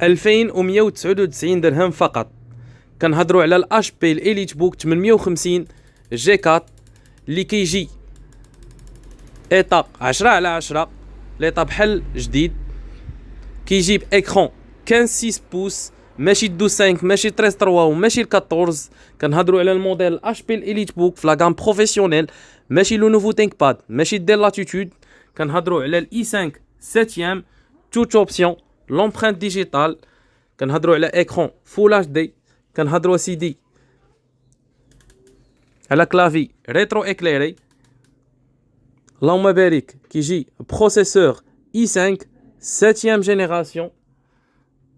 2199 درهم فقط. كنهضروا على الاش بي الاليت بوك 850 جي 4 اللي كيجي ايطا 10/10، ليطا بحال جديد. كيجيب اكران 15 6 بوس، ماشي 12 5 ماشي 13 3 وماشي 14. كنهضروا على الموديل اش بي الاليت بوك في لا غام بروفيسيونيل، ماشي لو نوفو تينك باد، ماشي ديل لاتيتود. كنهضروا على الاي 5 7 توت اوبسيون، لومبرانت ديجيتال. كنهضروا على اكران فول اتش دي. كنهضروا سيدي على كلافي ريترو اكليري. اللهم بارك. كيجي بروسيسور اي 5 7 جينيراسيون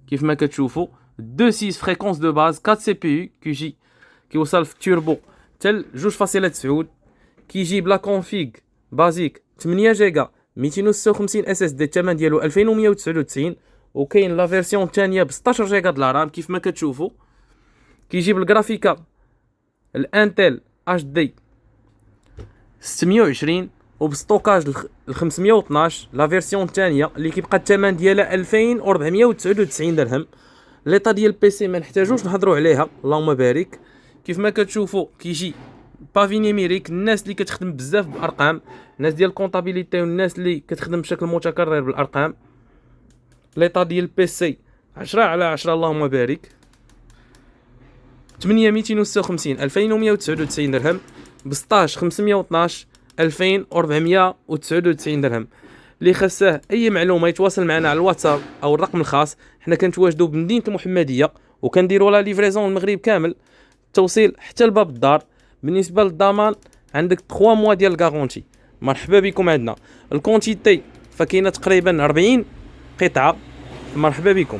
كيف ما كتشوفوا، 2.6 فريكونس دو باز، 4 سي بي يو. كيجي كيوصل في التوربو حتى 2.9. كيجي بلا كونفيغ بازيك 8 جيجا 256 اس اس دي، الثمن ديالو 2199. وكاين لا فيرسيون الثانيه ب 16 جيجا د رام كيف ما كتشوفوا. كيجي بالجرافيكا الانتل اش دي 620 وبستوكاج ل 512. لا فيرسيون الثانيه اللي كيبقى الثمن ديالها 2499 درهم. ليطا ديال البيسي ما نحتاجوش نهضروا عليها، اللهم بارك. كيف ما كتشوفوا كيجي بافي نيميريك، الناس اللي كتخدم بزاف بالارقام، الناس ديال الكونطابيليتي والناس اللي كتخدم بشكل متكرر بالارقام. ليطا ديال البيسي 10/10، اللهم بارك. 8256 2199 درهم، ب 16 512 2499 درهم. اللي خاصه اي معلومه يتواصل معنا على الواتساب او الرقم الخاص. حنا كنتواجدوا بمدينه المحمديه وكنديروا لا ليفريزون المغرب كامل، التوصيل حتى لباب الدار. بالنسبه للضمان عندك 3 موا ديال الكارونتي. مرحبا بكم عندنا. الكونتيتي فكاينه تقريبا 40 قطعه. مرحبا بكم.